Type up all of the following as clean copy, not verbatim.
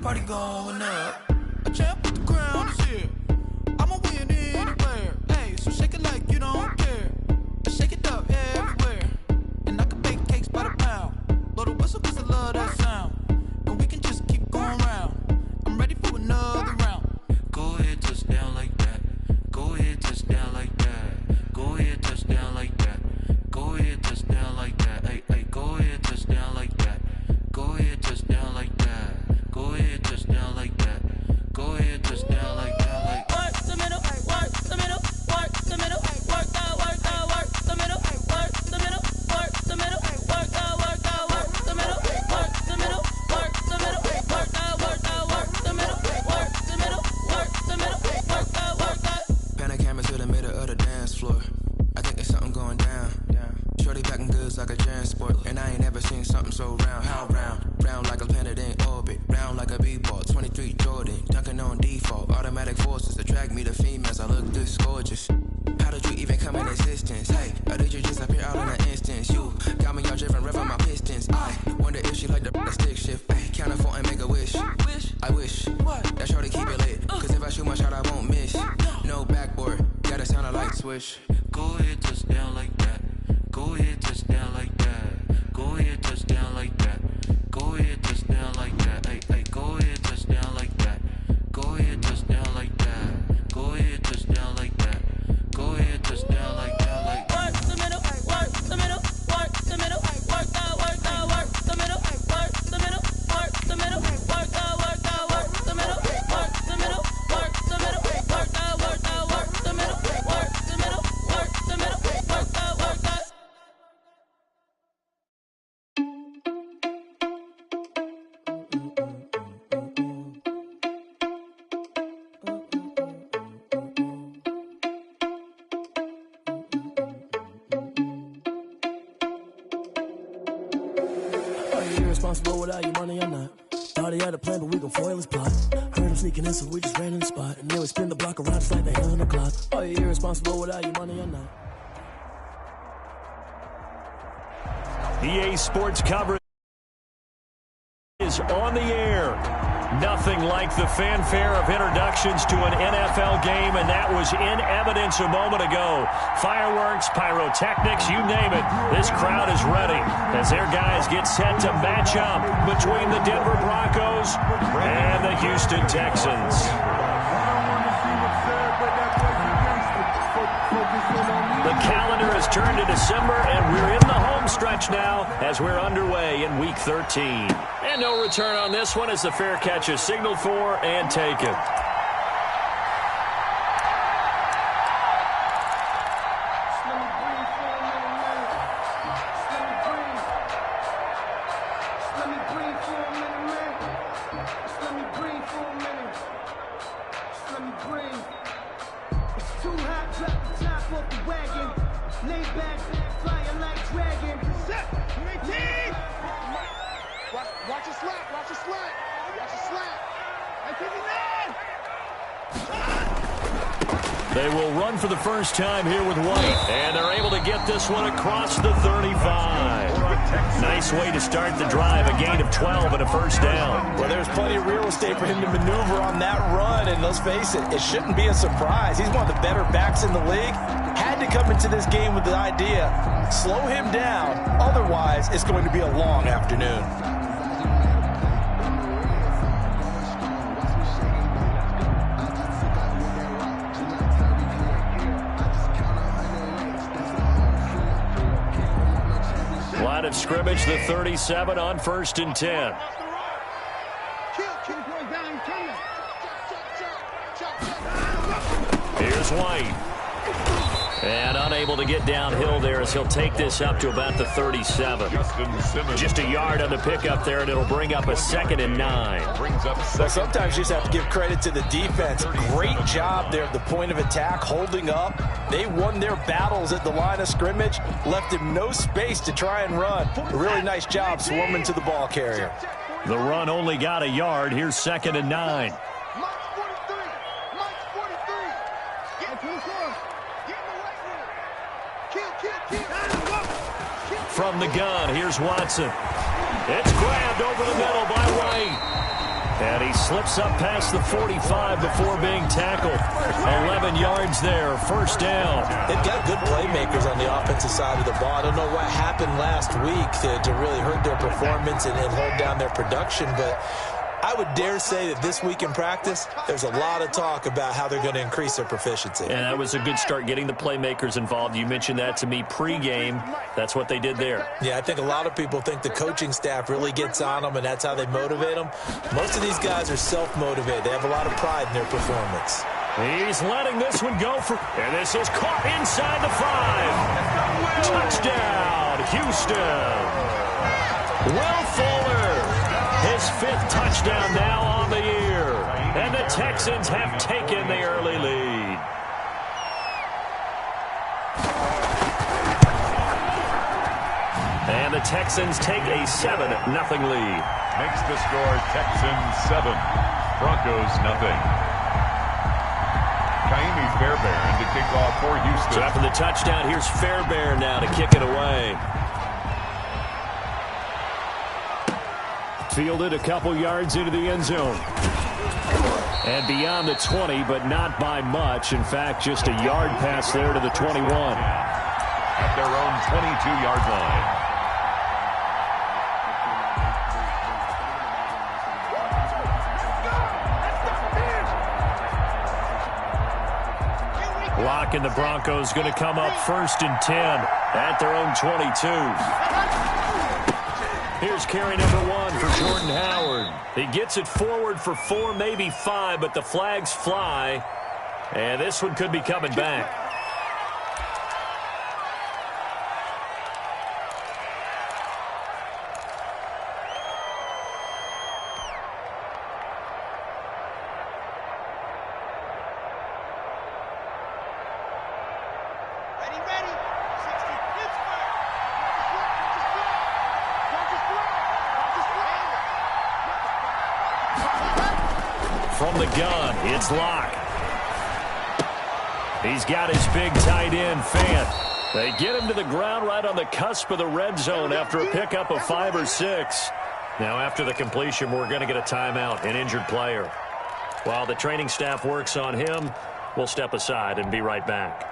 party going up. A champ with the crown is here. I'ma win anywhere. Hey, so shake it like you don't care. And shake it up everywhere. And I can bake cakes by the pound. Blow the whistle 'cause I love that sound. And we can just keep going round. I'm ready for another round. Go ahead, touch down like that. Go ahead, touch down like that. Go ahead, touch down like that. Go ahead, touch down like that. Hey, hey, go ahead, touch down like that. Go ahead, touch down like that. Go ahead, touch down like that. Go ahead, touch down like that. Like work the middle, work the middle, work the middle, work that, work that, work the middle, work the middle, work the middle, work that, work that, work the middle, work the middle, work the middle, work that, work that, work the middle, work the middle, work the middle, work that, work that. Pan a camera to the middle of the dance floor. I think there's something going down. Shorty packing goods like a transport, and I ain't never seen something so round. How round? Round like a planet in orbit, round like a b-ball. 23 Jordan, dunking on default. Automatic forces attract me to females. I look this gorgeous. How did you even come in existence? Hey, or did you just appear out in an instance? You got me all driven, revving my pistons. I wonder if she like the stick shift. Hey, count it 4 and make a wish. I wish that shorty keep it lit, 'cause if I shoot my shot, I won't miss. No backboard, gotta sound a light switch. Go ahead, touch down like that. Go ahead, touch down like that. Go ahead, touch down like that. Go ahead, touch down like that. Hey, hey, go ahead, touch down like that. Go ahead, touch down like that. Go ahead, touch down like that. Go ahead, touch down like that. Like work the middle, work the middle, work the middle, work that, work that, work the middle, work the middle, work the middle, work that, work that, work the middle, work the middle, work the middle, work that, work that, work the middle, work the middle, work the middle, work that, work that. Irresponsible without your money or not. Thought he had a plan, but we gon' foil his plot. Heard him sneaking in, so we just ran in the spot. And then we spin the block around just like the hell on the clock. Are you irresponsible without your money or not? EA Sports coverage is on the air. Nothing like the fanfare of introductions to an NFL game, and that was in evidence a moment ago. Fireworks, pyrotechnics, you name it. This crowd is ready as their guys get set to match up between the Denver Broncos and the Houston Texans. The calendar has turned to December, and we're in the home stretch now as we're underway in Week 13. And no return on this one as the fair catch is signaled for and taken. They will run for the first time here with White, and they're able to get this one across the 35. Nice way to start the drive, a gain of 12 and a first down. Well, there's plenty of real estate for him to maneuver on that run, and let's face it, it shouldn't be a surprise. He's one of the better backs in the league. Had to come into this game with the idea, slow him down, otherwise it's going to be a long afternoon. Line of scrimmage, the 37 on 1st and 10. Here's White. And unable to get downhill there as he'll take this up to about the 37. Just a yard on the pickup there, and it'll bring up a 2nd and 9. Well, sometimes you just have to give credit to the defense. Great job there at the point of attack, holding up. They won their battles at the line of scrimmage, left him no space to try and run. A really nice job swarming to the ball carrier. The run only got a yard. Here's 2nd and 9. From the gun, here's Watson. It's grabbed over the middle by White. And he slips up past the 45 before being tackled. 11 yards there, first down. They've got good playmakers on the offensive side of the ball. I don't know what happened last week to really hurt their performance and hold down their production, but I would dare say that this week in practice, there's a lot of talk about how they're going to increase their proficiency. And that was a good start, getting the playmakers involved. You mentioned that to me pregame. That's what they did there. Yeah, I think a lot of people think the coaching staff really gets on them, and that's how they motivate them. Most of these guys are self-motivated. They have a lot of pride in their performance. He's letting this one go for, and this is caught inside the 5. Touchdown, Houston. Will Fuller. His 5th touchdown now on the year. And the Texans have taken the early lead. And the Texans take a 7-0 lead. Makes the score Texans 7, Broncos 0. Kaimi Fairbairn to kick off for Houston. So after the touchdown, here's Fairbairn now to kick it away. Fielded a couple yards into the end zone. And beyond the 20, but not by much. In fact, just a yard pass there to the 21. At their own 22-yard line. Locke and the Broncos going to come up 1st and 10 at their own 22. Here's carry number 1 for Jordan Howard. He gets it forward for 4, maybe 5, but the flags fly. And this one could be coming back. From the gun, it's Locke. He's got his big tight end, Fant. They get him to the ground right on the cusp of the red zone after a pickup of 5 or 6. Now, after the completion, we're going to get a timeout, an injured player. While the training staff works on him, we'll step aside and be right back.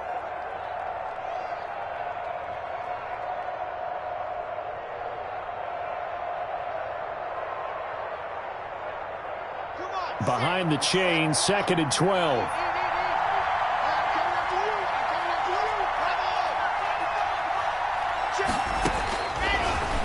Behind the chain, 2nd and 12.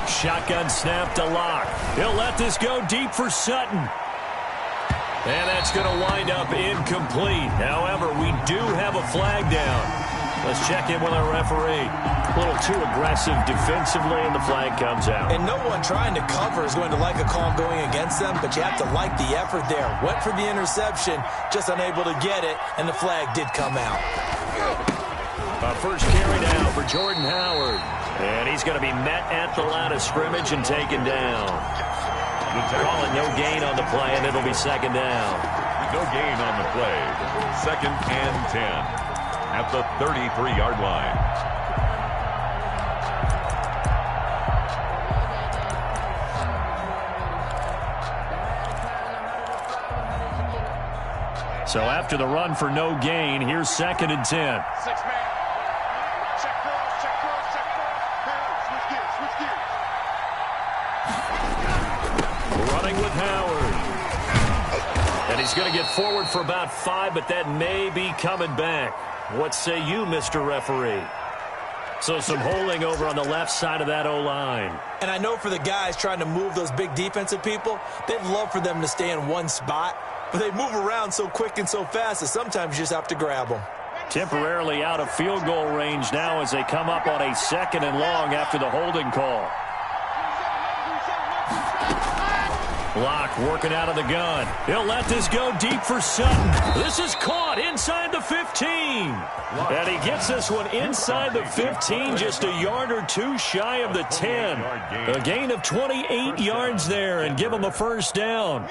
Shotgun snap to Locke. He'll let this go deep for Sutton. And that's going to wind up incomplete. However, we do have a flag down. Let's check in with our referee. A little too aggressive defensively, and the flag comes out. And no one trying to cover is going to like a call going against them, but you have to like the effort there. Went for the interception, just unable to get it, and the flag did come out. First carry now for Jordan Howard. And he's going to be met at the line of scrimmage and taken down. Calling no gain on the play, and it'll be 2nd down. No gain on the play. 2nd and 10 at the 33-yard line. So after the run for no gain, here's 2nd and 10. 6-man. Check cross, check cross, check cross. Switch gears. Running with Howard. And he's going to get forward for about 5, but that may be coming back. What say you, Mr. Referee? So some holding over on the left side of that O-line. And I know for the guys trying to move those big defensive people, they'd love for them to stay in one spot, but they move around so quick and so fast that sometimes you just have to grab them. Temporarily out of field goal range now as they come up on a 2nd and long after the holding call. Locke working out of the gun. He'll let this go deep for Sutton. This is caught inside the 15. And he gets this one inside the 15, just a yard or 2 shy of the 10. A gain of 28 yards there and give him a first down.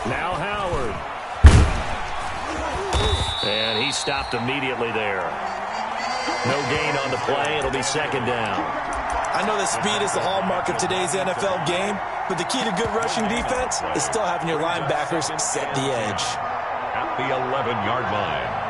Now Howard. And he stopped immediately there. No gain on the play. It'll be second down. I know that speed is the hallmark of today's NFL game, but the key to good rushing defense is still having your linebackers set the edge. At the 11-yard line.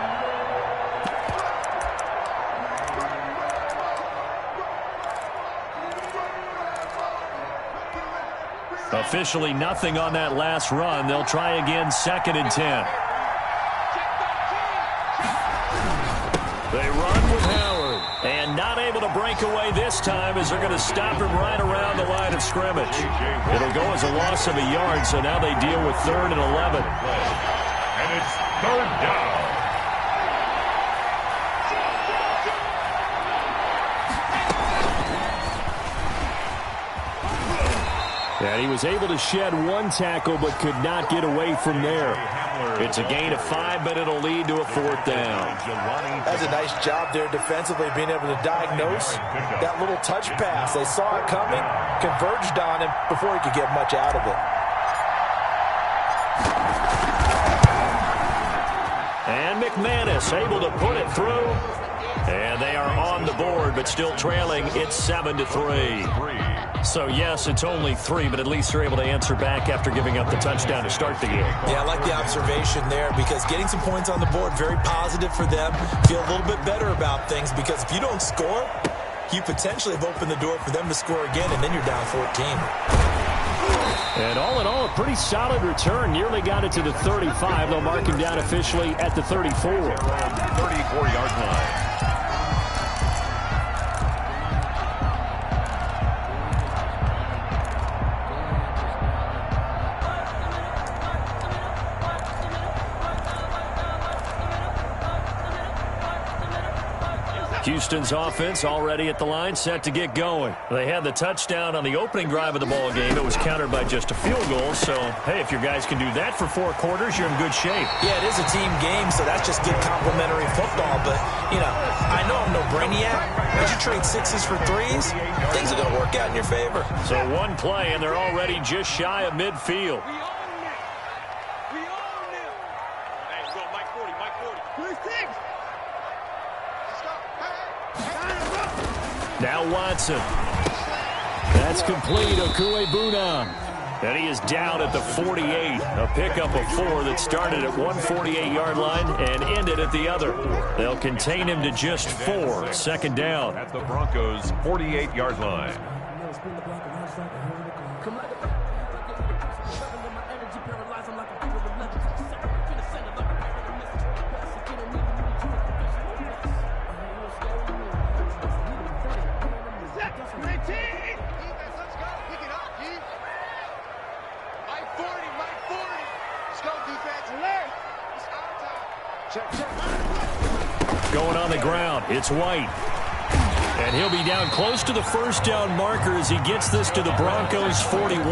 Officially nothing on that last run. They'll try again, 2nd and 10. They run with Howard. And not able to break away this time as they're going to stop him right around the line of scrimmage. It'll go as a loss of a yard, so now they deal with 3rd and 11. And it's 3rd down. And he was able to shed one tackle but could not get away from there. It's a gain of 5, but it'll lead to a 4th down. That's a nice job there defensively, being able to diagnose that little touch pass. They saw it coming, converged on him before he could get much out of it. And McManus able to put it through. And they are on the board, but still trailing. It's 7-3. So, yes, it's only 3, but at least they're able to answer back after giving up the touchdown to start the game. Yeah, I like the observation there because getting some points on the board, very positive for them. Feel a little bit better about things because if you don't score, you potentially have opened the door for them to score again, and then you're down 14. And all in all, a pretty solid return. Nearly got it to the 35. They'll mark him down officially at the 34. 34-yard line. Houston's offense already at the line, set to get going. They had the touchdown on the opening drive of the ball game. It was countered by just a field goal. So, hey, if your guys can do that for 4 quarters, you're in good shape. Yeah, it is a team game, so that's just good complimentary football. But, you know, I know I'm no brainiac, but you trade 6s for 3s, things are going to work out in your favor. So one play, and they're already just shy of midfield. Now Watson. That's complete. Okuebuna. And he is down at the 48. A pickup of 4 that started at one 48-yard line and ended at the other. They'll contain him to just 4. 2nd down. At the Broncos' 48-yard line. Going on the ground, it's White. And he'll be down close to the 1st down marker as he gets this to the Broncos' 41.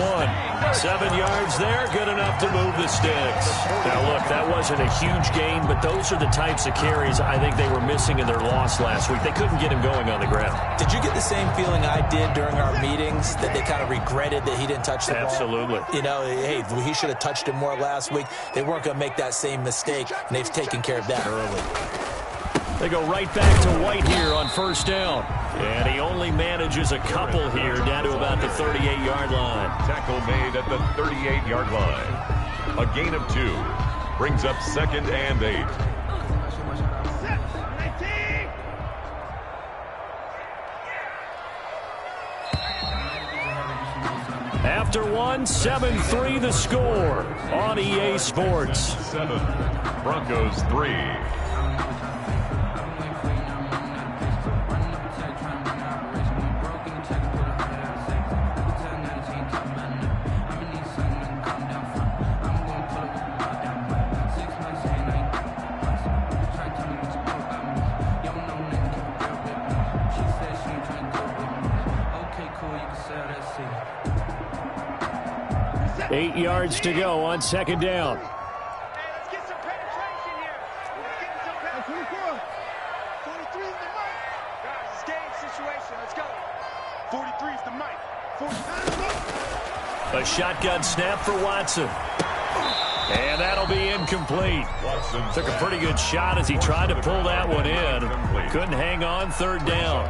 7 yards there, good enough to move the sticks. Now, look, that wasn't a huge gain, but those are the types of carries I think they were missing in their loss last week. They couldn't get him going on the ground. Did you get the same feeling I did during our meetings, that they kind of regretted that he didn't touch the ball? Absolutely. You know, hey, he should have touched him more last week. They weren't going to make that same mistake, and they've taken care of that early. They go right back to White here on 1st down. And he only manages a couple here down to about the 38-yard line. Tackle made at the 38-yard line. A gain of 2. Brings up 2nd and 8. After 1, 7-3 the score on EA Sports. 7. Broncos 3. Eight yards to go on 2nd down. Hey, let's get some penetration here. Let's get some penetration. 43 is the mic. Guys, it's game situation. Let's go. 43 is the mic. 49 is the mic. A shotgun snap for Watson. And that'll be incomplete. Took a pretty good shot as he tried to pull that one in. Couldn't hang on. Third down.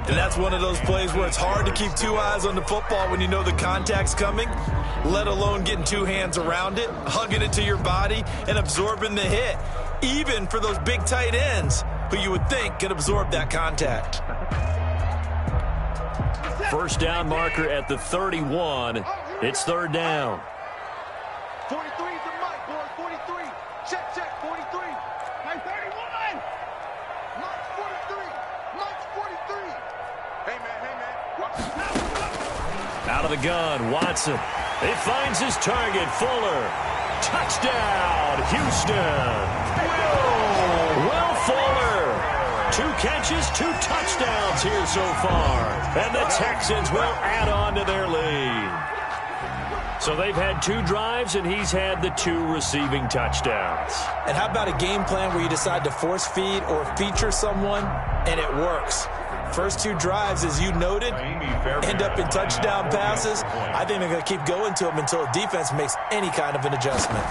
And that's one of those plays where it's hard to keep two eyes on the football when you know the contact's coming, let alone getting two hands around it, hugging it to your body, and absorbing the hit, even for those big tight ends who you would think could absorb that contact. First down marker at the 31. It's third down. 43 is the mic, boys. 43. Check, 43. Hey, 31. Mike's 43. Hey, man. Out of the gun, Watson. He finds his target, Fuller. Touchdown, Houston. Will Fuller. 2 catches, 2 touchdowns here so far. And the Texans will add on to their lead. So they've had 2 drives, and he's had the 2 receiving touchdowns. And how about a game plan where you decide to force feed or feature someone, and it works? First 2 drives, as you noted, end up in touchdown passes. I think they're going to keep going to them until the defense makes any kind of an adjustment.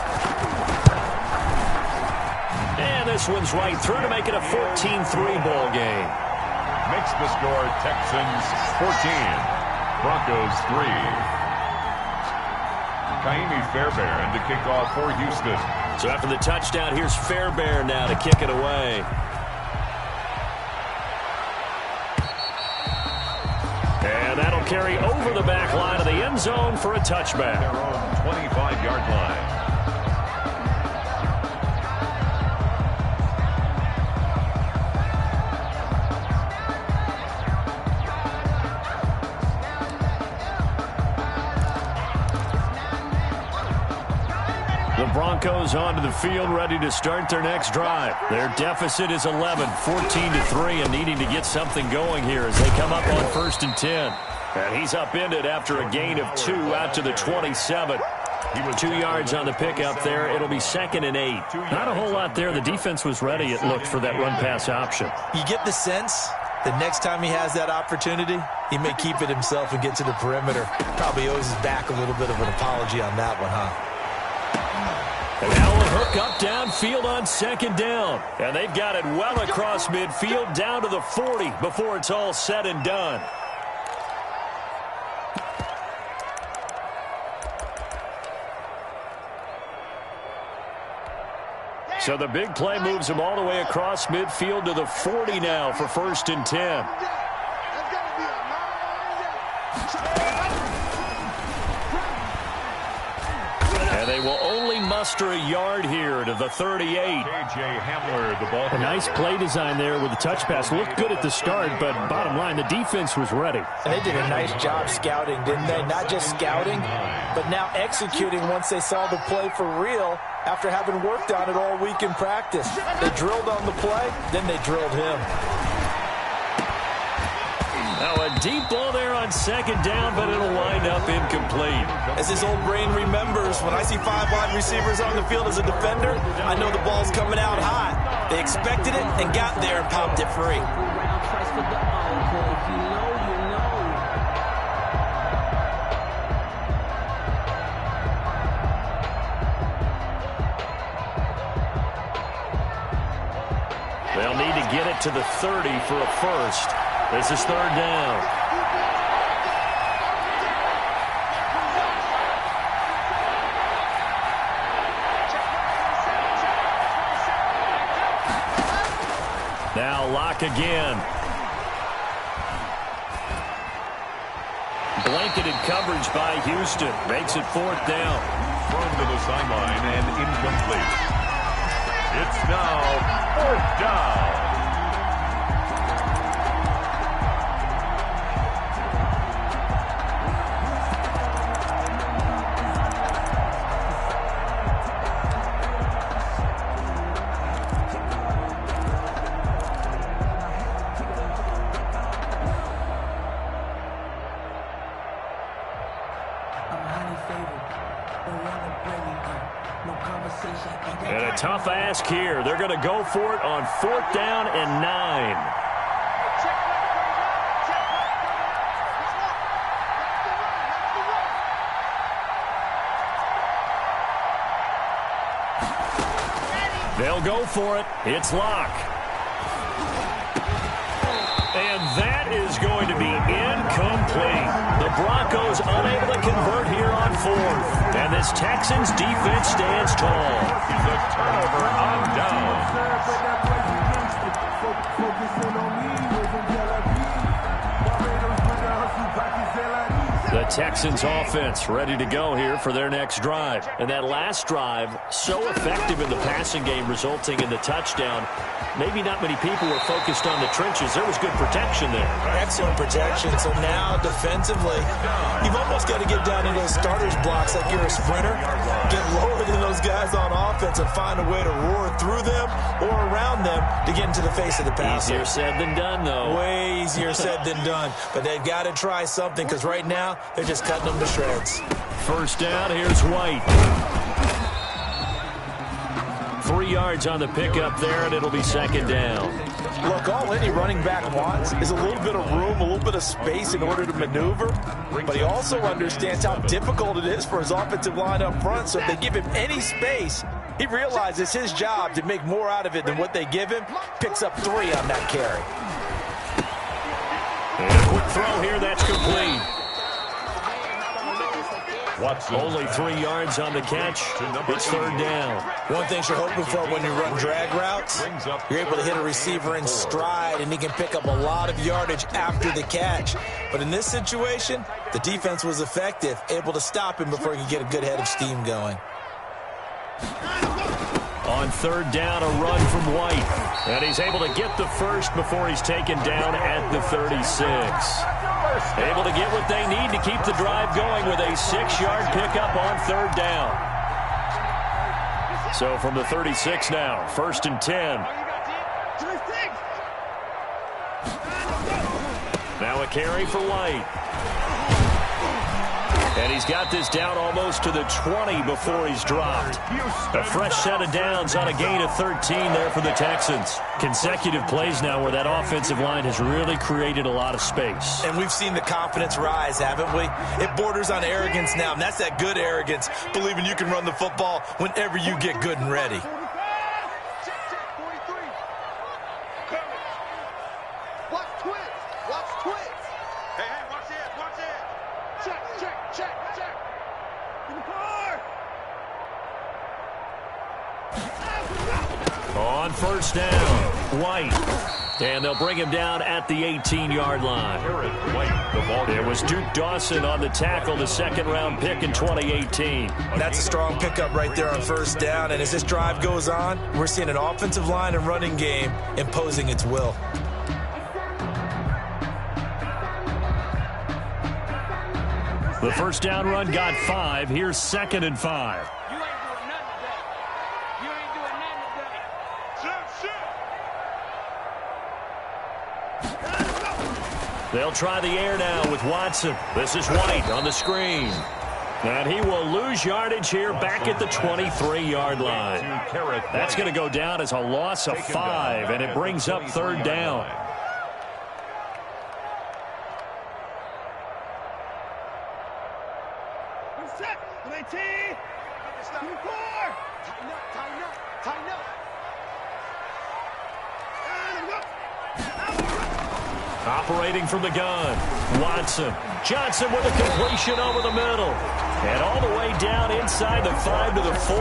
And this one's right through to make it a 14-3 ball game. Makes the score Texans 14, Broncos 3. Kaimi Fairbairn to kick off for Houston. So after the touchdown, here's Fairbairn now to kick it away. And that'll carry over the back line of the end zone for a touchback. Their own 25-yard line. The Broncos onto the field, ready to start their next drive. Their deficit is 11, 14-3, and needing to get something going here as they come up on 1st and 10. And he's upended after a gain of 2 out to the 27. 2 yards on the pickup there. It'll be 2nd and 8. Not a whole lot there. The defense was ready, it looked, for that run-pass option. You get the sense that next time he has that opportunity, he may keep it himself and get to the perimeter. Probably owes his back a little bit of an apology on that one, huh? And now a hook up downfield on 2nd down. And they've got it well across midfield down to the 40 before it's all said and done. So the big play moves him all the way across midfield to the 40 now for 1st and 10. And they will only muster a yard here to the 38. J.J. Hamler, the ball. A nice play design there with the touch pass. Looked good at the start, but bottom line, the defense was ready. And they did a nice job scouting, didn't they? Not just scouting, but now executing once they saw the play for real after having worked on it all week in practice. They drilled on the play, then they drilled him. Now a deep ball there on 2nd down, but it'll wind up incomplete. As his old brain remembers, when I see 5 wide receivers on the field as a defender, I know the ball's coming out hot. They expected it and got there and popped it free. They'll need to get it to the 30 for a first. This is 3rd down. Now lock again. Blanketed coverage by Houston. Makes it 4th down. Thrown to the sideline and incomplete. It's now 4th down. And a tough ask here. They're going to go for it on 4th down and 9. They'll go for it. It's Locke. And that is going to be incomplete. The Broncos unable to convert here on fourth. And this Texans defense stands tall. The turnover on down. The Texans offense ready to go here for their next drive. And that last drive, so effective in the passing game, resulting in the touchdown. Maybe not many people were focused on the trenches. There was good protection there. Excellent protection. So now, defensively, you've almost got to get down to those starters blocks like you're a sprinter. Get lower than those guys on offense and find a way to roar through them or around them to get into the face of the passer. Easier said than done, though. Way easier said than done. But they've got to try something because right now, they're just cutting them to shreds. First down, here's White. 3 yards on the pickup there, and it'll be second down. Look, all any running back wants is a little bit of room, a little bit of space in order to maneuver. But he also understands how difficult it is for his offensive line up front. So if they give him any space, he realizes his job to make more out of it than what they give him. Picks up 3 on that carry. And a quick throw here, that's complete. Only 3 yards on the catch. It's third down. One thing you're hoping for when you run drag routes, you're able to hit a receiver in stride, and he can pick up a lot of yardage after the catch. But in this situation, the defense was effective, able to stop him before he could get a good head of steam going. On third down, a run from White. And he's able to get the first before he's taken down at the 36. Able to get what they need to keep the drive going with a 6-yard pickup on third down. So from the 36 now, first and 10. Now a carry for White. And he's got this down almost to the 20 before he's dropped. A fresh set of downs on a gain of 13 there for the Texans. Consecutive plays now where that offensive line has really created a lot of space. And we've seen the confidence rise, haven't we? It borders on arrogance now, and that's that good arrogance, believing you can run the football whenever you get good and ready. On first down, White. And they'll bring him down at the 18-yard line. It was Duke Dawson on the tackle, the second-round pick in 2018. That's a strong pickup right there on first down. And as this drive goes on, we're seeing an offensive line and running game imposing its will. The first down run got 5. Here's second and 5. They'll try the air now with Watson. This is White on the screen. And he will lose yardage here back at the 23-yard line. That's going to go down as a loss of 5, and it brings up third down. Operating from the gun, Watson. Johnson with a completion over the middle. And all the way down inside the 5 to the 4.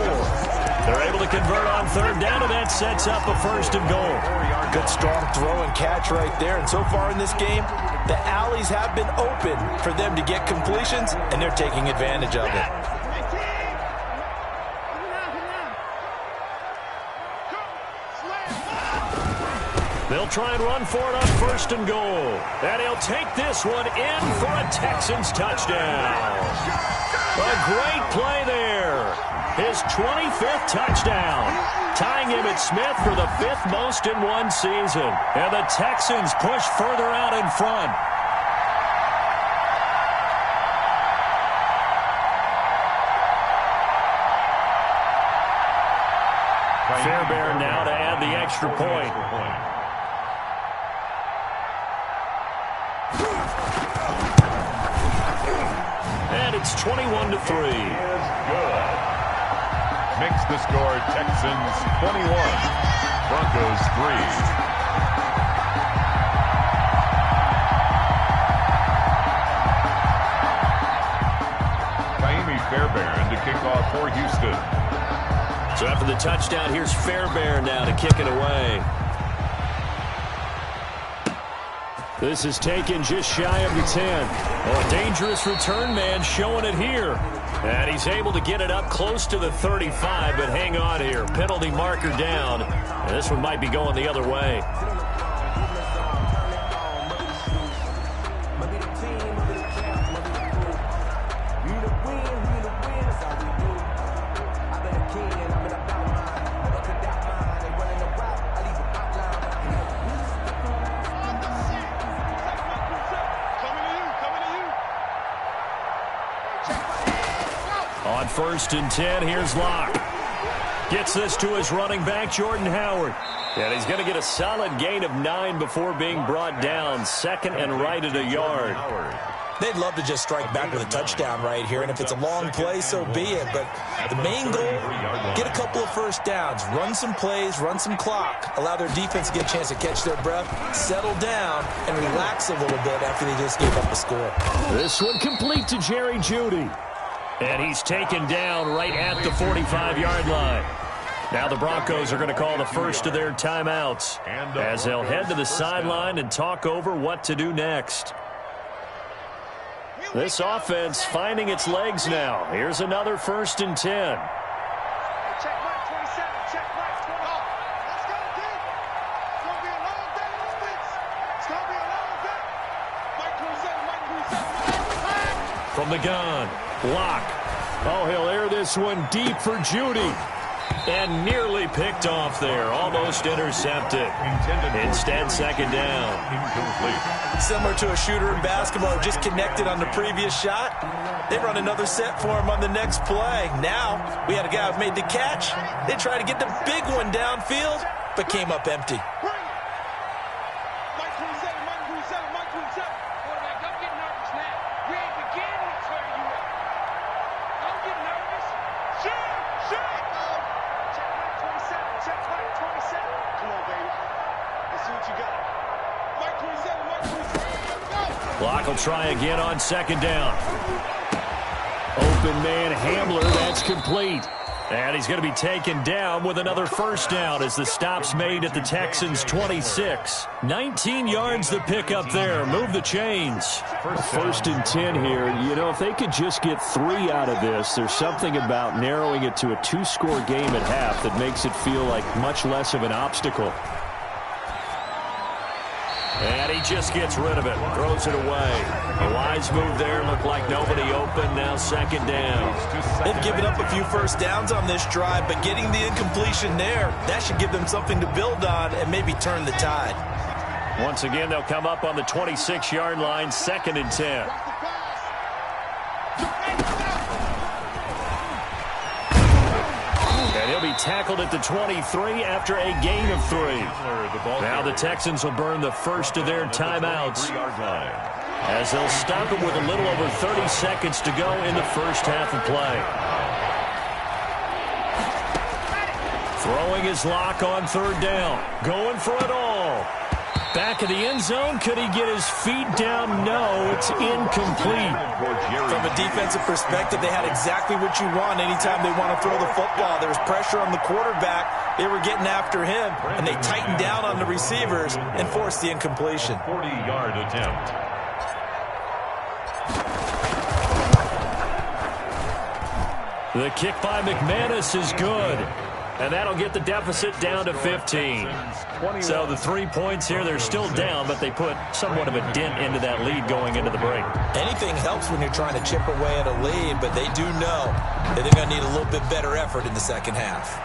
They're able to convert on third down, and that sets up a first and goal. Good strong throw and catch right there. And so far in this game, the alleys have been open for them to get completions, and they're taking advantage of it. They'll try and run for it on first and goal. And he'll take this one in for a Texans touchdown. A great play there. His 25th touchdown. Tying him at Smith for the 5th most in one season. And the Texans push further out in front. Fairbairn now to add the extra point. And it's 21-3. makes the score Texans 21, Broncos 3. Fairbairn to kick off for Houston. So after the touchdown, here's Fairbairn now to kick it away. This is taken just shy of the 10. Oh, a dangerous return man showing it here. And he's able to get it up close to the 35, but hang on here. Penalty marker down. And this one might be going the other way. On 1st and 10, here's Locke. Gets this to his running back, Jordan Howard. And he's going to get a solid gain of 9 before being brought down. Second and right at a yard. They'd love to just strike back with a touchdown right here, and if it's a long play, so be it. But the main goal, get a couple of first downs, run some plays, run some clock, allow their defense to get a chance to catch their breath, settle down, and relax a little bit after they just gave up the score. This one complete to Jerry Jeudy. And he's taken down right at the 45-yard line. Now the Broncos are going to call the first of their timeouts as they'll head to the sideline and talk over what to do next. This offense finding its legs now. Here's another 1st and 10. Check right, 27. Check right, 20. Let's go, dude. It's going to be a long day on offense. It's going to be a long day. Mike 27. From the gun, Locke. Oh, he'll air this one deep for Jeudy. And nearly picked off there. Almost intercepted. Instead, second down. Incomplete. Similar to a shooter in basketball, just connected on the previous shot. They run another set for him on the next play. Now, we had a guy who made the catch. They tried to get the big one downfield, but came up empty. Mike 27. Quarterback, don't get nervous now. We ain't beginning to clear you up. Don't get nervous. Shoot! Check right, 27. Check right, 27. Come on, baby. Let's see what you got. Mike 27. Go! Locke will try again on second down. Open man Hamler, that's complete. And he's going to be taken down with another first down as the stop's made at the Texans' 26. 19 yards to pick up there. Move the chains. 1st and 10 here. You know, if they could just get 3 out of this, there's something about narrowing it to a 2-score game at half that makes it feel like much less of an obstacle. And he just gets rid of it. Throws it away. A wise move there. Looked like nobody open. Now second down. They've given up a few first downs on this drive, but getting the incompletion there, that should give them something to build on and maybe turn the tide. Once again, they'll come up on the 26-yard line. 2nd and 10. And he'll be tackled at the 23 after a gain of 3. Now the Texans will burn the first of their timeouts as they'll stop it with a little over 30 seconds to go in the first half of play. Throwing his Locke on 3rd down. Going for it all. Back of the end zone. Could he get his feet down? No, it's incomplete. From a defensive perspective, they had exactly what you want anytime they want to throw the football. There was pressure on the quarterback. They were getting after him, and they tightened down on the receivers and forced the incompletion. 40-yard attempt. The kick by McManus is good. And that'll get the deficit down to 15. So the 3 points here, they're still down, but they put somewhat of a dent into that lead going into the break. Anything helps when you're trying to chip away at a lead, but they do know that they're going to need a little bit better effort in the second half.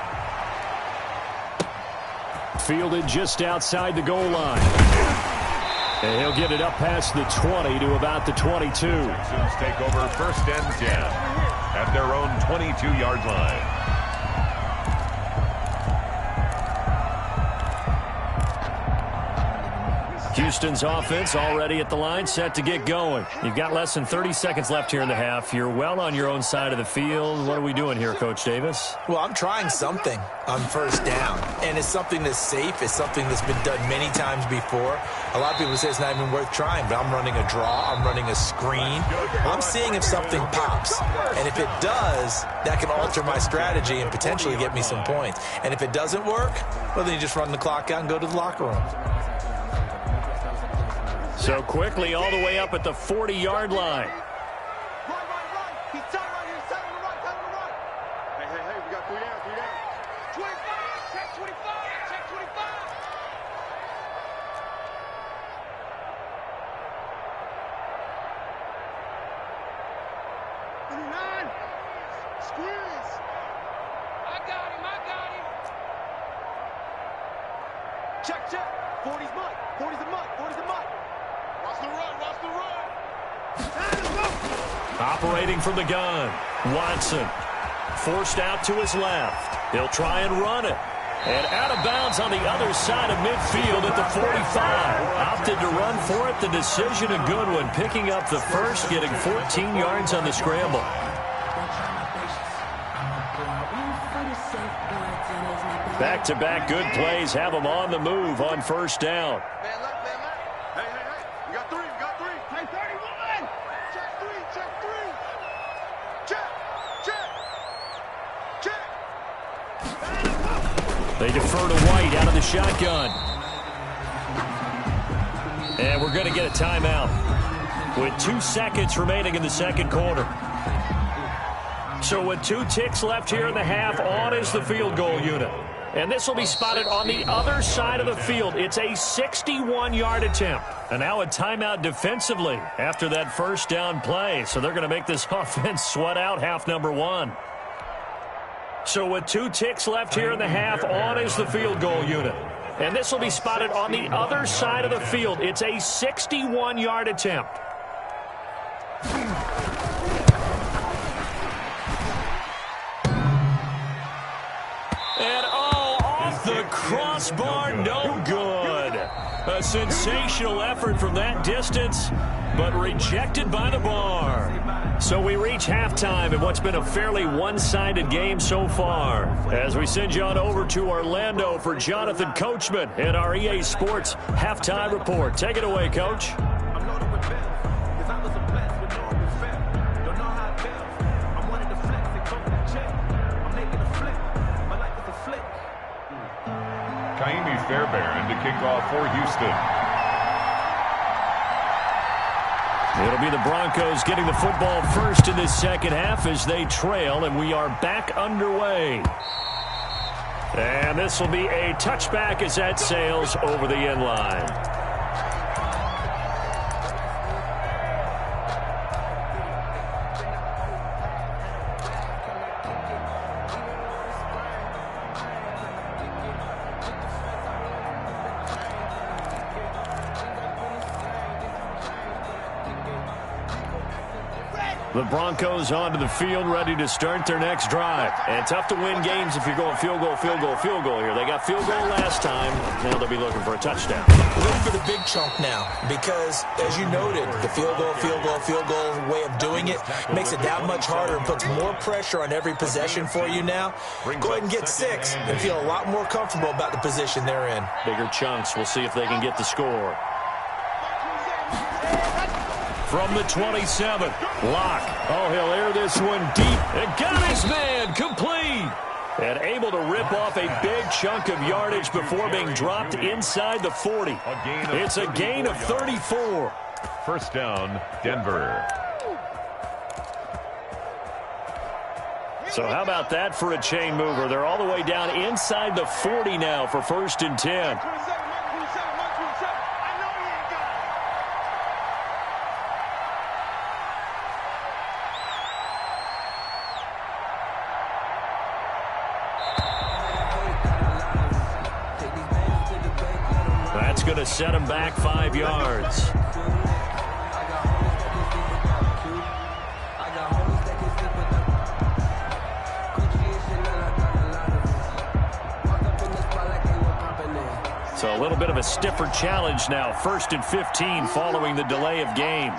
Fielded just outside the goal line. And he'll get it up past the 20 to about the 22. Texans take over 1st and 10 at their own 22-yard line. Houston's offense already at the line, set to get going. You've got less than 30 seconds left here in the half. You're well on your own side of the field. What are we doing here, Coach Davis? Well, I'm trying something on first down, and it's something that's safe. It's something that's been done many times before. A lot of people say it's not even worth trying, but I'm running a draw. I'm running a screen. I'm seeing if something pops, and if it does, that can alter my strategy and potentially get me some points. And if it doesn't work, well, then you just run the clock out and go to the locker room. So quickly all the way up at the 40-yard line. Right. He's tight right here. He's tight on the right. Tight on the right. Hey. We got 3 down. 25. Check 25. Check 25. 29. Squeeze. I got him. Check. 40's mud. 40's a mud. Watch the run. Operating from the gun, Watson forced out to his left. He'll try and run it. And out of bounds on the other side of midfield at the 45. Opted to run for it. The decision a good one. Picking up the first, getting 14 yards on the scramble. Back-to-back good plays have them on the move on first down. Man left. Hey. We got 3. Hey, 31. Check 3. They defer to White out of the shotgun. And we're going to get a timeout with 2 seconds remaining in the second quarter. So with 2 ticks left here in the half, on is the field goal unit. And this will be spotted on the other side of the field. It's a 61-yard attempt. And now a timeout defensively after that first down play. So they're going to make this offense sweat out half number 1. So with 2 ticks left here in the half, on is the field goal unit. And this will be spotted on the other side of the field. It's a 61-yard attempt. And off the crossbar, no good. A sensational effort from that distance, but rejected by the bar. So we reach halftime in what's been a fairly one-sided game so far. As we send you on over to Orlando for Jonathan Coachman and our EA Sports Halftime Report. Take it away, Coach. Fairbairn to kick off for Houston. It'll be the Broncos getting the football first in this second half as they trail, and we are back underway. And this will be a touchback as that sails over the end line. The Broncos onto the field, ready to start their next drive. And tough to win games if you're going field goal here. They got field goal last time. Now they'll be looking for a touchdown. Looking for the big chunk now because, as you noted, the field goal way of doing it makes it that much harder and puts more pressure on every possession for you now. Go ahead and get 6 and feel a lot more comfortable about the position they're in. Bigger chunks. We'll see if they can get the score. From the 27, Locke. Oh, he'll air this one deep. And got his man complete. And able to rip off a big chunk of yardage before being dropped inside the 40. It's a gain of 34. First down, Denver. So how about that for a chain mover? They're all the way down inside the 40 now for 1st and 10. That's going to set him back 5 yards. So A little bit of a stiffer challenge now. 1st and 15 following the delay of game.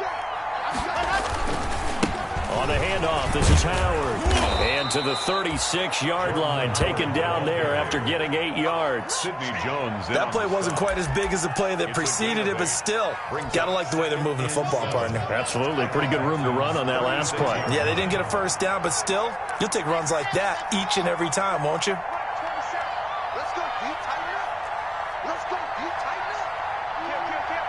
On the handoff, this is Howard. And to the 36-yard line, taken down there after getting 8 yards. Sidney Jones. That play wasn't quite as big as the play that preceded it, but still, gotta like the way they're moving the football, partner. Absolutely. Pretty good room to run on that last play. Yeah, they didn't get a first down, but still, you'll take runs like that each and every time, won't you? Let's go, D. Tighten up. Let's go, D. Tighten up. Kill.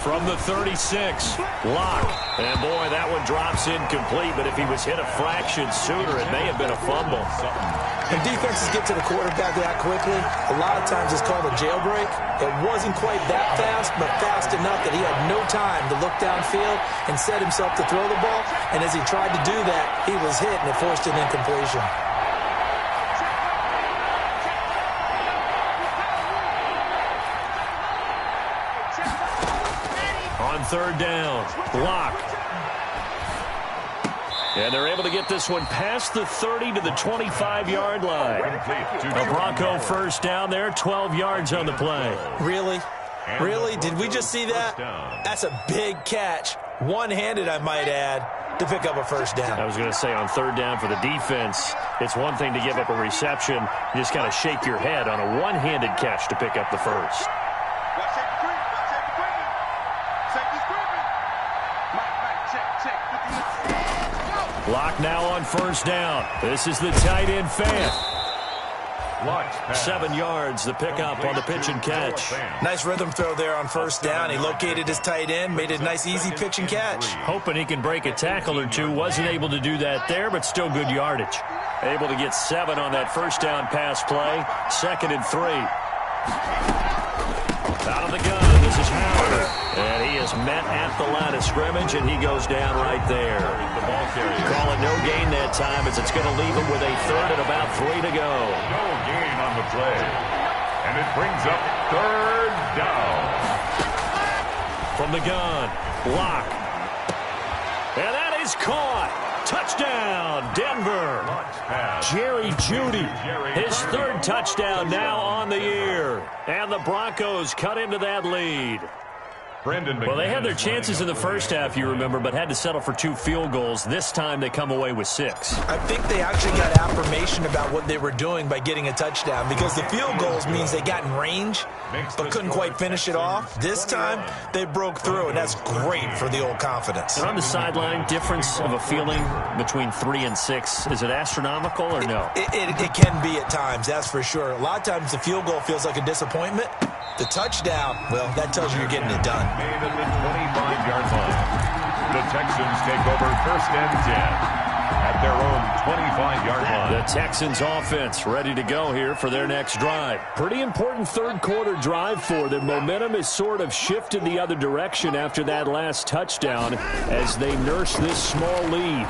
From the 36, Locke. And boy, that one drops incomplete, but if he was hit a fraction sooner, it may have been a fumble. When defenses get to the quarterback that quickly, a lot of times it's called a jailbreak. It wasn't quite that fast, but fast enough that he had no time to look downfield and set himself to throw the ball. And as he tried to do that, he was hit, and it forced an incompletion. On 3rd down, Locke. And they're able to get this one past the 30 to the 25-yard line. A Bronco first down there, 12 yards on the play. Really? Really? Did we just see that? That's a big catch. One-handed, I might add, to pick up a first down. I was going to say on 3rd down for the defense, it's one thing to give up a reception. You just kind of shake your head on a one-handed catch to pick up the first. Watch safety creep. Watch safety creeping. Safety's creeping. Mike, check. Locke now on 1st down. This is the tight end fan. 7 yards, the pickup on the pitch and catch. Nice rhythm throw there on 1st down. He located his tight end, made it a nice, easy pitch and catch. Hoping he can break a tackle or two. Wasn't able to do that there, but still good yardage. Able to get 7 on that 1st down pass play. 2nd and 3. Out of the gun, this is Howard. And he is met at the line of scrimmage, and he goes down right there. The ball carrier. Call it no gain that time, as it's going to leave him with a 3rd and about 3 to go. No gain on the play. And it brings up 3rd down. From the gun, Locke. And that is caught. Touchdown, Denver. Jerry Jeudy, his 3rd touchdown now on the year. And the Broncos cut into that lead. Well, they had their chances in the first half, you remember, but had to settle for 2 field goals. This time they come away with 6. I think they actually got affirmation about what they were doing by getting a touchdown, because the field goals means they got in range but couldn't quite finish it off. This time they broke through, and that's great for the old confidence. And on the sideline, difference of a feeling between 3 and 6, is it astronomical or no? It can be at times, that's for sure. A lot of times the field goal feels like a disappointment. The touchdown, well, that tells you you're getting it done. Made at the 25-yard line. The Texans take over 1st and 10 at their own 25-yard line. The Texans offense ready to go here for their next drive. Pretty important 3rd quarter drive for them. Momentum is sort of shifted the other direction after that last touchdown as they nurse this small lead.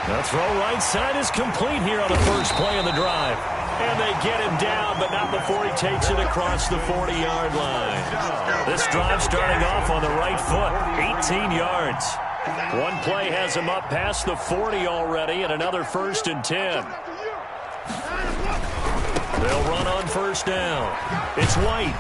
The throw right side is complete here on the first play of the drive. And they get him down, but not before he takes it across the 40-yard line. This drive starting off on the right foot, 18 yards. One play has him up past the 40 already, and another 1st and 10. They'll run on 1st down. It's White.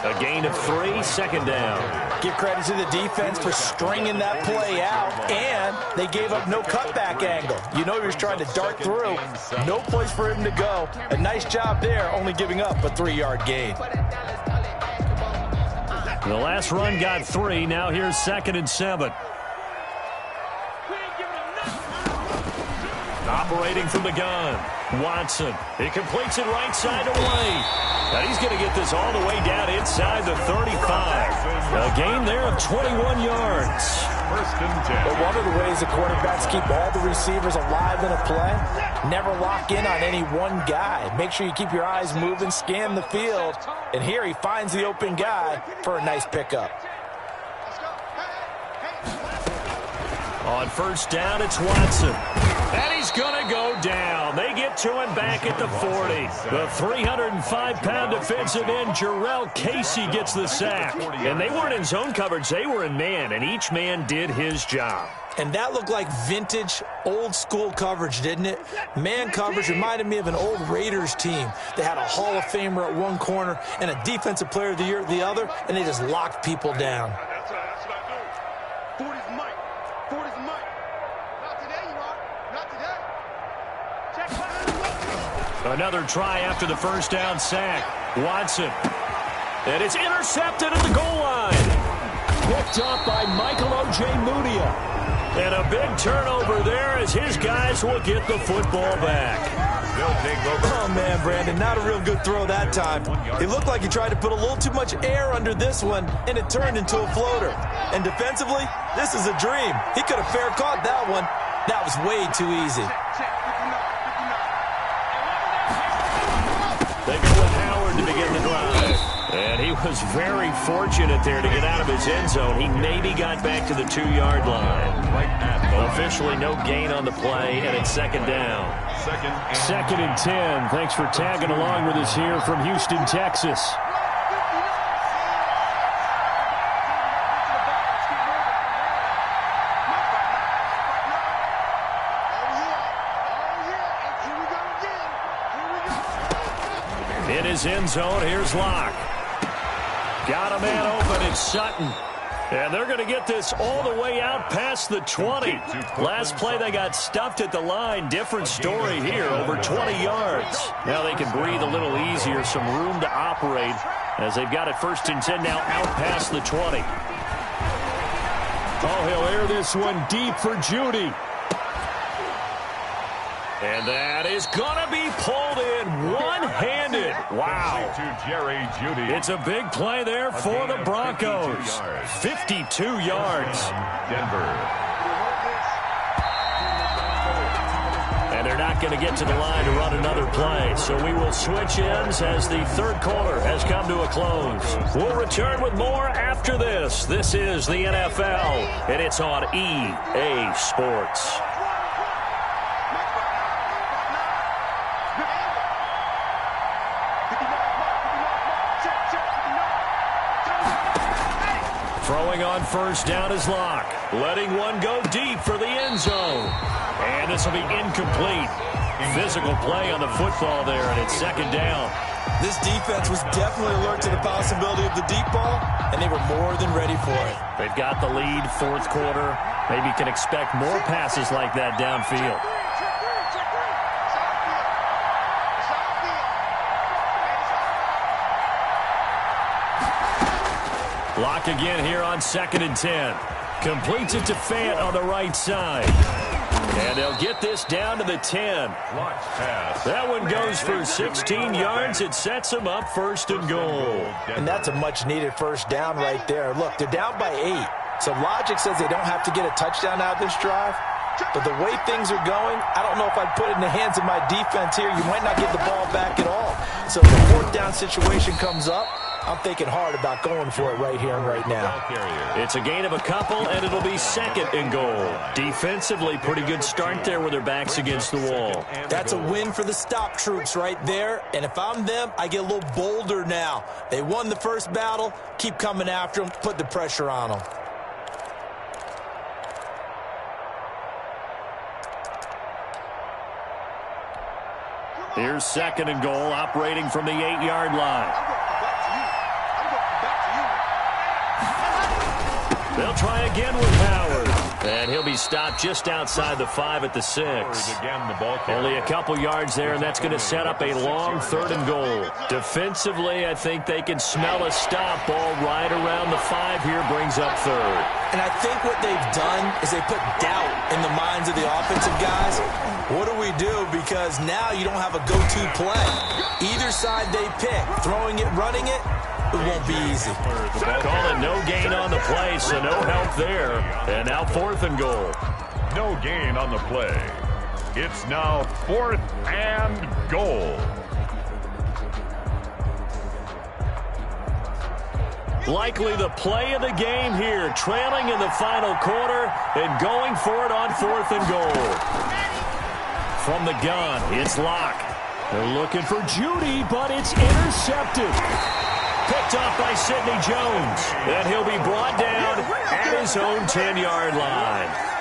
A gain of 3, 2nd down. Give credit to the defense for stringing that play out, and they gave up no cutback angle. You know he was trying to dart through. No place for him to go. A nice job there, only giving up a 3-yard gain. The last run got 3. Now here's 2nd and 7. Operating from the gun, Watson. He completes it right side away. And he's going to get this all the way down inside the 35. A gain there of 21 yards. 1st and 10. But one of the ways the quarterbacks keep all the receivers alive in a play, never lock in on any one guy. Make sure you keep your eyes moving, scan the field. And here he finds the open guy for a nice pickup. On 1st down, it's Watson. And he's going to go down. They get to him back at the 40. The 305-pound defensive end, Jarrell Casey, gets the sack. And they weren't in zone coverage. They were in man, and each man did his job. And that looked like vintage, old-school coverage, didn't it? Man coverage reminded me of an old Raiders team. They had a Hall of Famer at one corner and a Defensive Player of the Year at the other, and they just locked people down. That's what I do. 40's Mike. 40's Mike. Not today, you are. Not today. Check back. Another try after the first down sack. Watson. And it's intercepted at the goal line. Picked up by Michael Ojemudia. And a big turnover there as his guys will get the football back. Oh, man, Brandon, not a real good throw that time. It looked like he tried to put a little too much air under this one, and it turned into a floater. And defensively, this is a dream. He could have fair caught that one. That was way too easy. They go with Howard to begin the drive. And he was very fortunate there to get out of his end zone. He maybe got back to the 2-yard line. Officially no gain on the play, and it's second down. Second and 10. Thanks for tagging along with us here from Houston, Texas. In his end zone, here's Locke. Got a man open, it's Sutton. And they're going to get this all the way out past the 20. Last play, they got stuffed at the line. Different story here, over 20 yards. Now they can breathe a little easier, some room to operate as they've got it first and 10 now out past the 20. Oh, he'll air this one deep for Judy. And that is going to be pulled in one-handed. Wow. It's a big play there for the Broncos. 52 yards. Denver. And they're not going to get to the line to run another play. So we will switch ends as the third quarter has come to a close. We'll return with more after this. This is the NFL, and it's on EA Sports. Throwing on first down is Locke. Letting one go deep for the end zone. And this will be incomplete. Physical play on the football there, and it's second down. This defense was definitely alert to the possibility of the deep ball, and they were more than ready for it. They've got the lead, fourth quarter. Maybe can expect more passes like that downfield. Locke again here on second and 10. Completes it to Fant on the right side. And they'll get this down to the 10. That one goes for 16 yards. It sets them up first and goal. And that's a much-needed first down right there. Look, they're down by 8. So logic says they don't have to get a touchdown out of this drive. But the way things are going, I don't know if I'd put it in the hands of my defense here. You might not get the ball back at all. So if the fourth down situation comes up, I'm thinking hard about going for it right here and right now. It's a gain of a couple, and it'll be second and goal. Defensively, pretty good start there with their backs against the wall. That's a win for the stop troops right there, and if I'm them, I get a little bolder now. They won the first battle. Keep coming after them. Put the pressure on them. Here's second and goal, operating from the 8-yard line. They'll try again with Howard. And he'll be stopped just outside the 5 at the 6. Only a couple yards there, and that's going to set up a long third and goal. Defensively, I think they can smell a stop. Ball right around the 5 here, brings up third. And I think what they've done is they put doubt in the minds of the offensive guys. What do we do? Because now you don't have a go-to play. Either side they pick, throwing it, running it, it won't be easy. Calling no gain on the play, so no help there. And now fourth and goal. No gain on the play. It's now fourth and goal. Likely the play of the game here, trailing in the final quarter and going for it on fourth and goal. From the gun, it's Locke. They're looking for Judy, but it's intercepted. Picked off by Sidney Jones. And he'll be brought down at his own 10-yard line.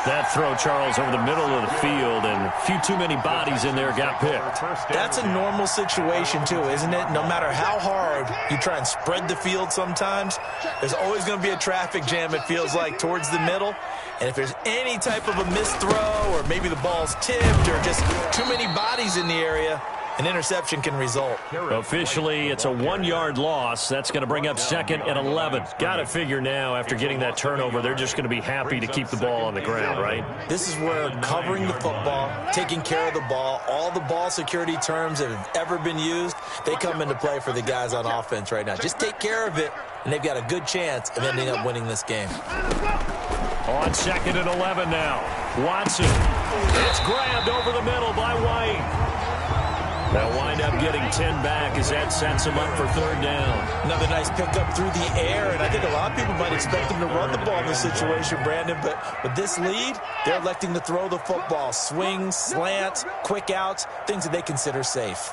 That throw, Charles, over the middle of the field, and a few too many bodies in there got picked. That's a normal situation, too, isn't it? No matter how hard you try and spread the field sometimes, there's always going to be a traffic jam, it feels like, towards the middle. And if there's any type of a missed throw, or maybe the ball's tipped, or just too many bodies in the area, an interception can result. Officially, it's a 1-yard loss. That's going to bring up 2nd and 11. Got to figure now, after getting that turnover, they're just going to be happy to keep the ball on the ground, right? This is where covering the football, taking care of the ball, all the ball security terms that have ever been used, they come into play for the guys on offense right now. Just take care of it, and they've got a good chance of ending up winning this game. On 2nd and 11 now. Watson. It's grabbed over the middle by White. They'll wind up getting 10 back as that sets them up for 3rd down. Another nice pickup through the air, and I think a lot of people might expect them to run the ball in this situation, Brandon, but with this lead, they're electing to throw the football. Swings, slants, quick outs, things that they consider safe.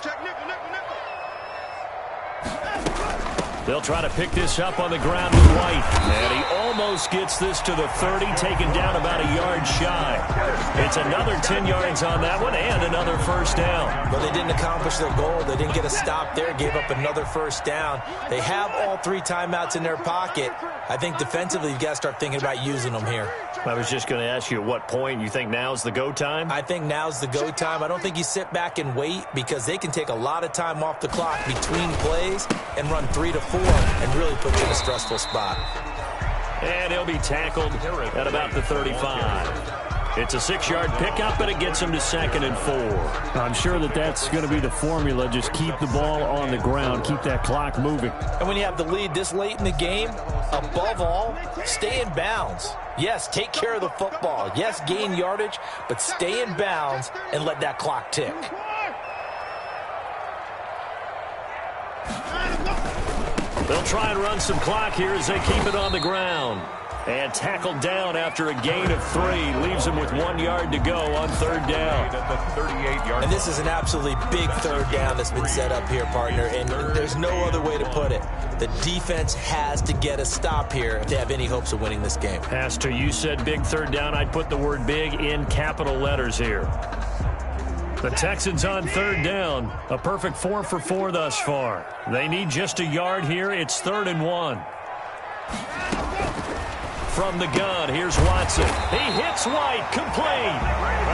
They'll try to pick this up on the ground with White. And he almost gets this to the 30, taken down about a yard shy. It's another 10 yards on that one and another 1st down. But they didn't accomplish their goal. They didn't get a stop there, gave up another 1st down. They have all 3 timeouts in their pocket. I think defensively you've got to start thinking about using them here. I was just going to ask you at what point you think now's the go time? I think now's the go time. I don't think you sit back and wait because they can take a lot of time off the clock between plays and run 3 to 4 and really put you in a stressful spot. And he'll be tackled at about the 35. It's a 6-yard pickup, and it gets him to 2nd and 4. I'm sure that's going to be the formula. Just keep the ball on the ground. Keep that clock moving. And when you have the lead this late in the game, above all, stay in bounds. Yes, take care of the football. Yes, gain yardage, but stay in bounds and let that clock tick. They'll try and run some clock here as they keep it on the ground. And tackled down after a gain of 3. Leaves him with 1 yard to go on 3rd down. And this is an absolutely big 3rd down that's been set up here, partner. And there's no other way to put it. The defense has to get a stop here if they have any hopes of winning this game. Pastor, you said big 3rd down. I'd put the word big in capital letters here. The Texans on 3rd down. A perfect 4 for 4 thus far. They need just a yard here. It's 3rd and 1. From the gun, here's Watson. He hits White, complete.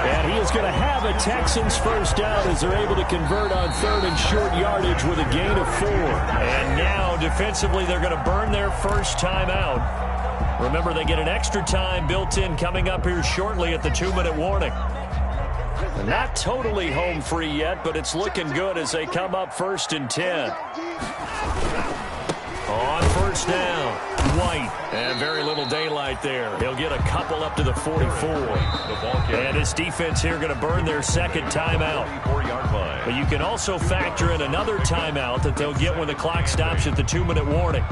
And he is going to have a Texans 1st down as they're able to convert on 3rd and short yardage with a gain of 4. And now, defensively, they're going to burn their 1st time out. Remember, they get an extra time built in coming up here shortly at the 2-minute warning. They're not totally home free yet, but it's looking good as they come up 1st and 10. On 1st down, White. And very little daylight there. He'll get a couple up to the 44. And his defense here going to burn their 2nd timeout. But you can also factor in another timeout that they'll get when the clock stops at the 2-minute warning.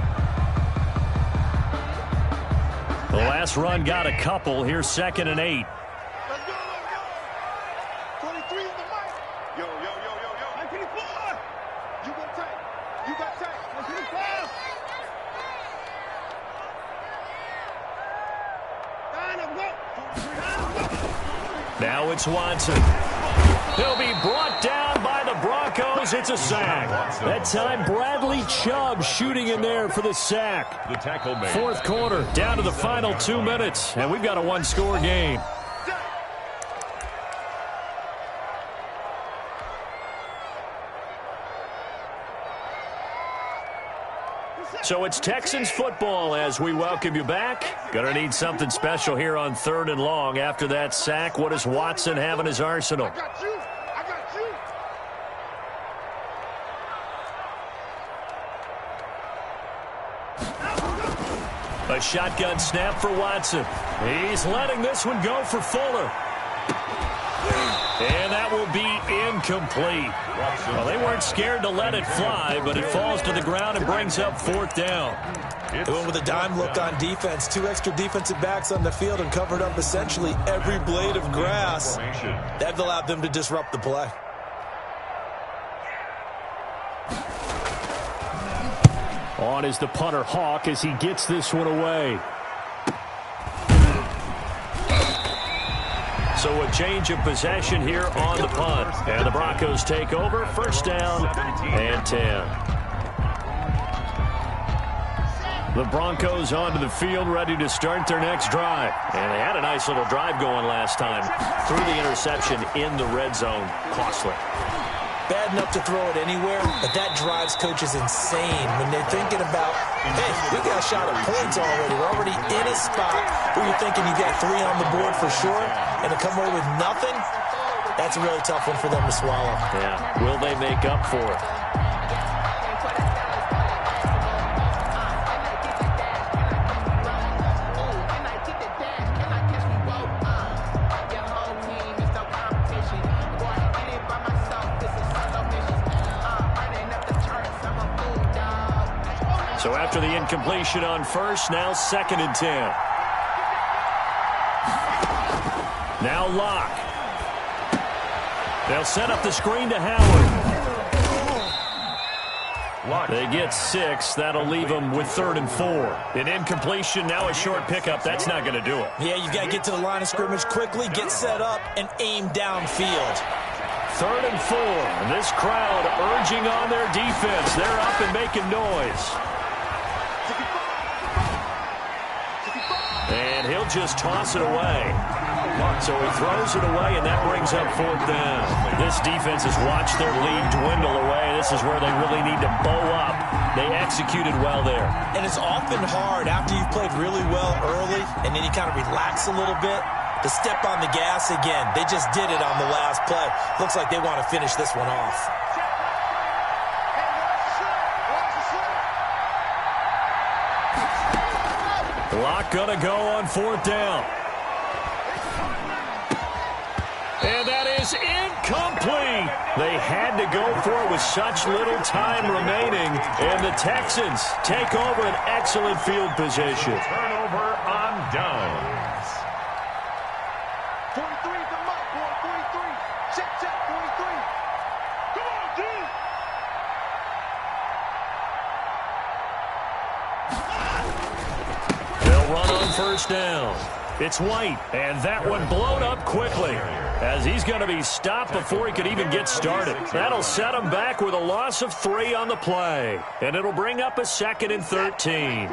The last run got a couple. Here's 2nd and 8. Now it's Watson. He'll be brought down by the Broncos. It's a sack. That time, Bradley Chubb shooting in there for the sack. 4th quarter, down to the final 2 minutes, and we've got a 1-score game. So it's Texans football as we welcome you back. Going to need something special here on 3rd and long after that sack. What does Watson have in his arsenal? I got you. A shotgun snap for Watson. He's letting this one go for Fuller. And that will be incomplete. Well, they weren't scared to let it fly, but it falls to the ground and brings up 4th down. They went with a dime look on defense. 2 extra defensive backs on the field and covered up essentially every blade of grass. That allowed them to disrupt the play. On is the punter, Hawk, as he gets this one away. So a change of possession here on the punt. And the Broncos take over. 1st down and 10. The Broncos onto the field, ready to start their next drive. And they had a nice little drive going last time. Threw the interception in the red zone. Costly. Bad enough to throw it anywhere, but that drives coaches insane when they're thinking about, hey, we got a shot at points already. We're already in a spot where you're thinking you got 3 on the board for sure, and to come away with nothing, that's a really tough one for them to swallow. Yeah, will they make up for it? So after the incompletion on 1st, now 2nd and 10. Now Locke. They'll set up the screen to Howard. They get 6. That'll leave them with 3rd and 4. An incompletion, now a short pickup. That's not going to do it. Yeah, you've got to get to the line of scrimmage quickly, get set up, and aim downfield. 3rd and 4. And this crowd urging on their defense. They're up and making noise. And he'll just toss it away. So he throws it away, and that brings up 4th down. This defense has watched their lead dwindle away. This is where they really need to bow up. They executed well there. And it's often hard after you've played really well early, and then you kind of relax a little bit, to step on the gas again. They just did it on the last play. Looks like they want to finish this one off. Locke gonna go on 4th down. And that is incomplete. They had to go for it with such little time remaining. And the Texans take over an excellent field position. Turnover on downs. 43 is the mark, boy. 43. Check, 43. Come on, dude. They'll run on 1st down. It's White, and that one blown up quickly as he's going to be stopped before he could even get started. That'll set him back with a loss of 3 on the play, and it'll bring up a 2nd and 13.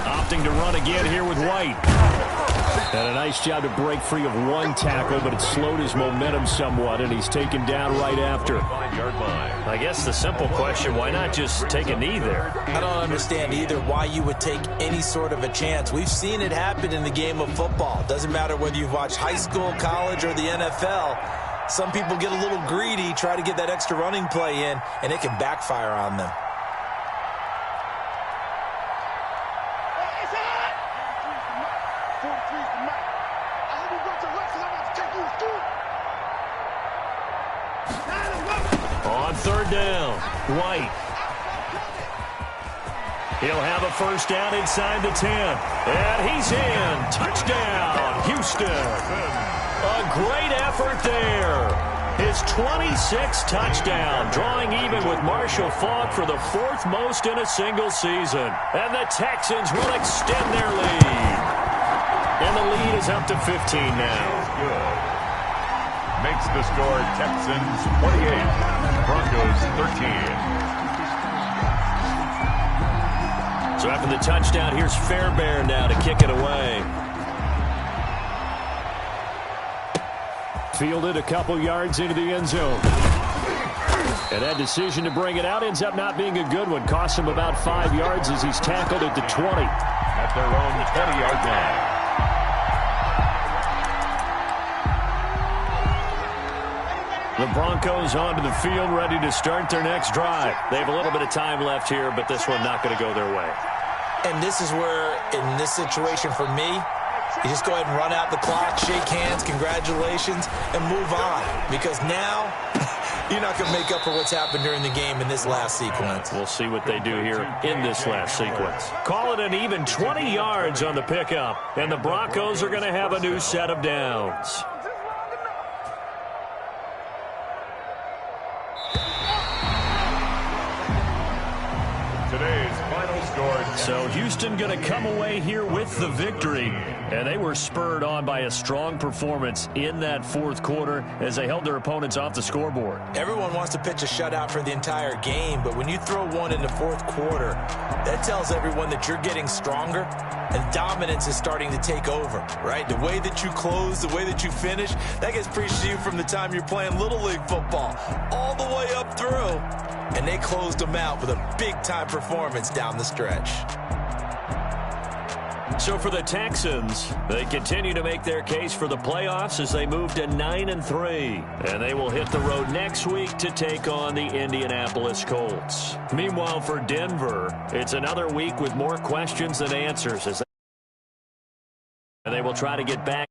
Opting to run again here with White. And a nice job to break free of 1 tackle, but it slowed his momentum somewhat, and he's taken down right after. I guess the simple question, why not just take a knee there? I don't understand either why you would take any sort of a chance. We've seen it happen in the game of football. It doesn't matter whether you've watched high school, college, or the NFL. Some people get a little greedy, try to get that extra running play in, and it can backfire on them. On 3rd down, White. He'll have a 1st down inside the 10. And he's in. Touchdown, Houston. A great effort there. His 26th touchdown, drawing even with Marshall Faulk for the 4th most in a single season. And the Texans will extend their lead. And the lead is up to 15 now. Makes the score Texans 28, Broncos 13. So after the touchdown, here's Fairbairn now to kick it away. Fielded a couple yards into the end zone. And that decision to bring it out ends up not being a good one. Costs him about 5 yards as he's tackled at the 20. At their own 20-yard line. The Broncos onto the field, ready to start their next drive. They have a little bit of time left here, but this one not going to go their way. And this is where, in this situation for me, you just go ahead and run out the clock, shake hands, congratulations, and move on. Because now, you're not going to make up for what's happened during the game in this last sequence. We'll see what they do here in this last sequence. Call it an even 20 yards on the pickup, and the Broncos are going to have a new set of downs. Today's final score. So Houston going to come away here with the victory. And they were spurred on by a strong performance in that fourth quarter as they held their opponents off the scoreboard. Everyone wants to pitch a shutout for the entire game, but when you throw one in the fourth quarter, that tells everyone that you're getting stronger and dominance is starting to take over, right? The way that you close, the way that you finish, that gets preached to you from the time you're playing Little League football all the way up through. And they closed them out with a big-time performance down the stretch. So for the Texans, they continue to make their case for the playoffs as they move to 9-3. And they will hit the road next week to take on the Indianapolis Colts. Meanwhile, for Denver, it's another week with more questions than answers as they will try to get back